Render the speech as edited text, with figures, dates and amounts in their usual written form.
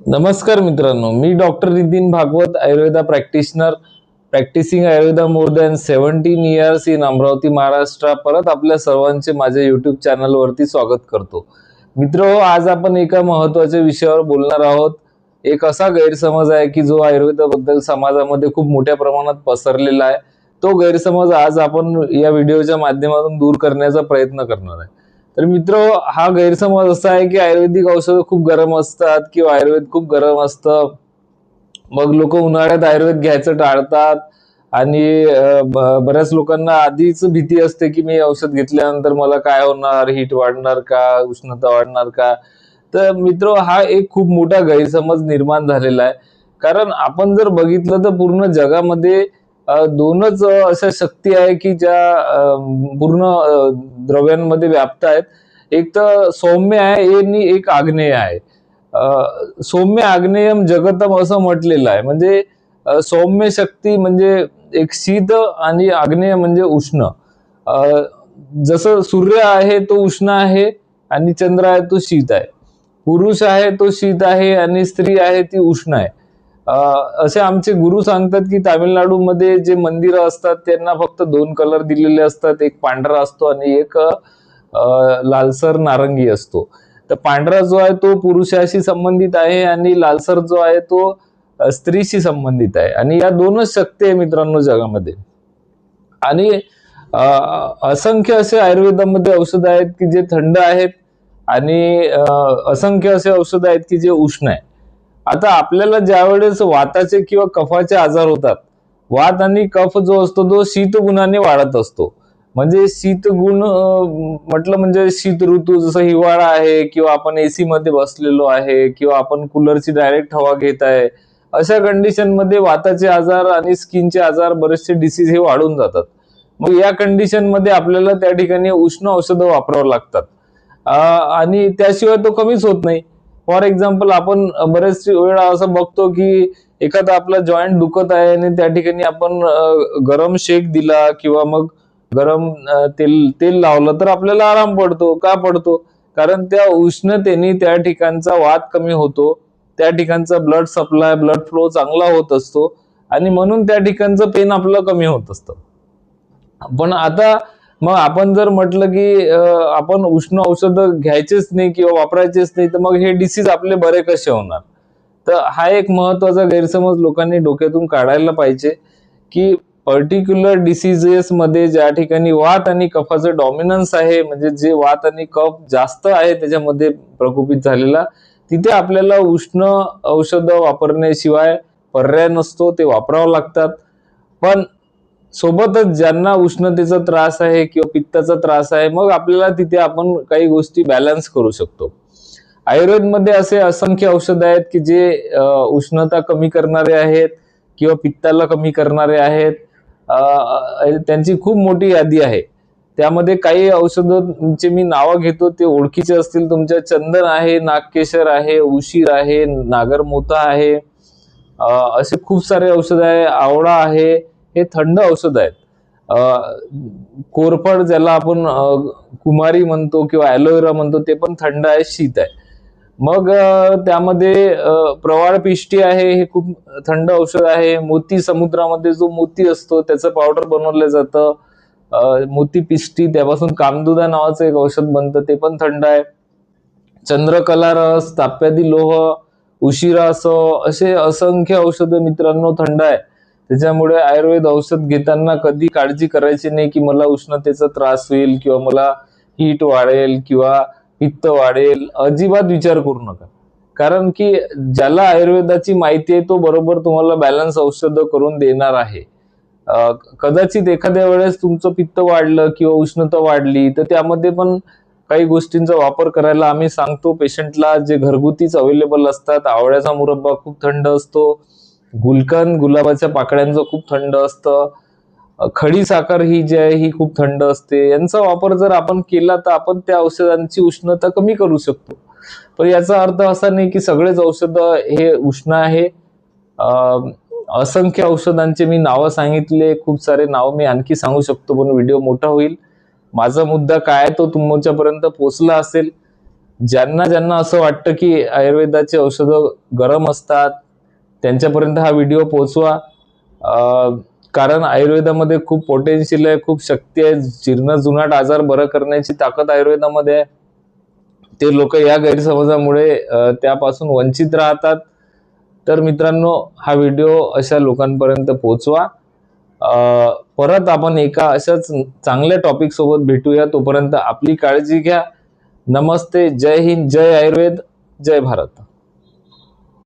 नमस्कार मित्रांनो, मी doctor Nitin Bhagwat, Ayurveda practitioner, practising Ayurveda more than 17 years in Amravati, Maharashtra. परत आपल्या सर्वांचे माझ्या युट्यूब चॅनलवरती स्वागत करतो. मित्र, आज आपण एका महत्त्वाच्या विषयावर बोलणार आहोत. एक असा गैरसमज आहे की जो आयुर्वेदाबद्दल समाजामध्ये खूप मोठ्या प्रमाणात पसरलेला आहे. तो गैरसमज आज आपण या व्हिडिओच्या माध्यमातून दूर करण्याचा प्रयत्न करणार आहे. तर मित्र, हा गैरसमज असा आहे की आयुर्वेदिक औषधं खूप गरम असतात किंवा आयुर्वेद खूप गरम असतं. मग लोक उन्हाळ्यात आयुर्वेद घ्यायचं टाळतात आणि बऱ्याच लोकांना आधीच भीती असते की मी औषध घेतल्यानंतर मला काय होणार, हीट वाढणार का, उष्णता वाढणार का. तर मित्र, हा एक खूप मोठा गैरसमज निर्माण झालेला आहे. कारण आपण जर बघितलं तर पूर्ण जगामध्ये दोनच अशा शक्ती आहे की ज्या पूर्ण द्रव्यांमध्ये व्याप्त आहेत. एक तर सौम्य आहे आणि एक आग्नेय आहे. सौम्य आग्नेयम जगतम असं म्हटलेलं आहे. म्हणजे सौम्य शक्ती म्हणजे एक शीत आणि आग्नेय म्हणजे उष्ण. जसं सूर्य आहे तो उष्ण आहे आणि चंद्र आहे तो शीत आहे. पुरुष आहे तो शीत आहे आणि स्त्री आहे ती उष्ण आहे. असे आमचे गुरु सांगतात की तामिळनाडूमध्ये जे मंदिरं असतात त्यांना फक्त दोन कलर दिलेले असतात, एक पांढरा असतो आणि एक लालसर नारंगी असतो. तर पांढरा जो आहे तो पुरुषाशी संबंधित आहे आणि लालसर जो आहे तो स्त्रीशी संबंधित आहे. आणि या दोनच शक्ती आहे मित्रांनो जगामध्ये. आणि असंख्य असे आयुर्वेदामध्ये औषध आहेत की जे थंड आहेत आणि असंख्य असे औषध आहेत की जे उष्ण आहे. आता आपल्याला ज्या वेळेस वाताचे किंवा कफाचे आजार होतात, वात आणि कफ जो असतो तो शीत गुणाने वाढत असतो. म्हणजे शीत गुण म्हटलं म्हणजे शीत ऋतू, जसं हिवाळा आहे किंवा आपण एसी मध्ये बसलेलो आहे किंवा आपण कूलरची डायरेक्ट हवा घेत आहे, अशा कंडिशन मध्ये वाताचे आजार आणि स्किनचे आजार, बरेचसे डिसीज हे वाढून जातात. मग या कंडिशन मध्ये आपल्याला त्या ठिकाणी उष्ण औषधं वापरावं लागतात. आणि त्याशिवाय तो कमीच होत नाही. फॉर एक्झाम्पल, आपण बरेच वेळा असं बघतो की एखादा आपला जॉईंट दुखत आहे आणि त्या ठिकाणी आपण गरम शेक दिला किंवा मग गरम तेल तेल लावलं तर आपल्याला आराम पडतो. का पडतो? कारण त्या उष्णतेने त्या ठिकाणचा वात कमी होतो, त्या ठिकाणचा ब्लड सप्लाय, ब्लड फ्लो चांगला होत असतो आणि म्हणून त्या ठिकाणचं पेन आपलं कमी होत असतं. पण आता मग आपण जर म्हटलं की आपण उष्ण औषधं घ्यायचेच नाही किंवा वापरायचेच नाही, तर मग हे डिसीज आपले बरे कसे होणार? तर हा एक महत्वाचा गैरसमज लोकांनी डोक्यातून काढायला पाहिजे की पर्टिक्युलर डिसीजेस मध्ये ज्या ठिकाणी वात आणि कफाचं डॉमिनन्स आहे, म्हणजे जे वात आणि कफ जास्त आहे त्याच्यामध्ये प्रकोपित झालेला, तिथे आपल्याला उष्ण औषधं वापरण्याशिवाय पर्याय नसतो, ते वापरावं लागतात. पण सोबतच ज्यांना उष्णतेचा त्रास आहे किंवा पित्ताचा त्रास आहे, मग आपल्याला तिथे आपण काही गोष्टी बॅलन्स करू शकतो. आयुर्वेदमध्ये असे असंख्य औषध आहेत की जे उष्णता कमी करणारे आहेत किंवा पित्ताला कमी करणारे आहेत. त्यांची खूप मोठी यादी आहे. त्यामध्ये काही औषधांची मी नावं घेतो, ते ओळखीचे असतील तुमच्या. चंदन आहे, नागकेशर आहे, उशीर आहे, नागरमोथा आहे. असे खूप सारे औषध आहे. आवळा आहे. हे थंड औषध आहेत. कोरफड, ज्याला आपण कुमारी म्हणतो किंवा ॲलोवेरा म्हणतो, ते पण थंड आहे, शीत आहे. मग त्यामध्ये प्रवाळ पिष्टी आहे, हे खूप थंड औषध आहे. मोती, समुद्रामध्ये जो मोती असतो त्याचं पावडर बनवलं जातं, मोती पिष्टी, त्यापासून कामदुधा नावाचं एक औषध बनतं, ते पण थंड आहे. चंद्रकला रस, ताप्यादी लोह, उशिरा असो, असे असंख्य औषधं मित्रांनो थंड आहे. त्याच्यामुळे आयुर्वेद औषध घेताना कधी काळजी करायची नाही की मला उष्णतेचा त्रास होईल किंवा मला हीट वाढेल किंवा पित्त वाढेल. अजिबात विचार करू नका. कारण की ज्याला आयुर्वेदाची माहिती आहे तो बरोबर तुम्हाला बॅलन्स औषधं करून देणार आहे. कदाचित एखाद्या वेळेस तुमचं पित्त वाढलं किंवा उष्णता वाढली तर त्यामध्ये पण काही गोष्टींचा वापर करायला आम्ही सांगतो पेशंटला, जे घरगुतीच अवेलेबल असतात. आवळ्याचा मुरब्बा खूप थंड असतो. गुलकंद, गुलाबाच्या पाकळ्यांचं खूप थंड असतं. खडी साखर ही जी आहे ही खूप थंड असते. यांचा वापर जर आपण केला तर आपण त्या औषधांची उष्णता कमी करू शकतो. पण याचा अर्थ असा नाही की सगळेच औषध हे उष्ण आहे. असंख्य औषधांचे मी नावं सांगितले, खूप सारे नाव मी आणखी सांगू शकतो, पण व्हिडिओ मोठा होईल. माझा मुद्दा काय तो तुमच्यापर्यंत पोहोचला असेल. ज्यांना ज्यांना असं वाटतं की आयुर्वेदाचे औषधं गरम असतात त्यांच्यापर्यंत हा व्हिडिओ पोहोचवा. कारण आयुर्वेदामध्ये खूप पोटेन्शियल आहे, खूप शक्ती आहे. जीर्ण जुनाट आजार बरं करण्याची ताकद आयुर्वेदामध्ये आहे. ते लोक या गैरसमजामुळे त्यापासून वंचित राहतात. तर मित्रांनो, हा व्हिडिओ अशा लोकांपर्यंत पोहोचवा. परत आपण एका अशाच चांगल्या टॉपिक सोबत भेटूया. तोपर्यंत आपली काळजी घ्या. नमस्ते. जय हिंद. जय आयुर्वेद. जय भारत.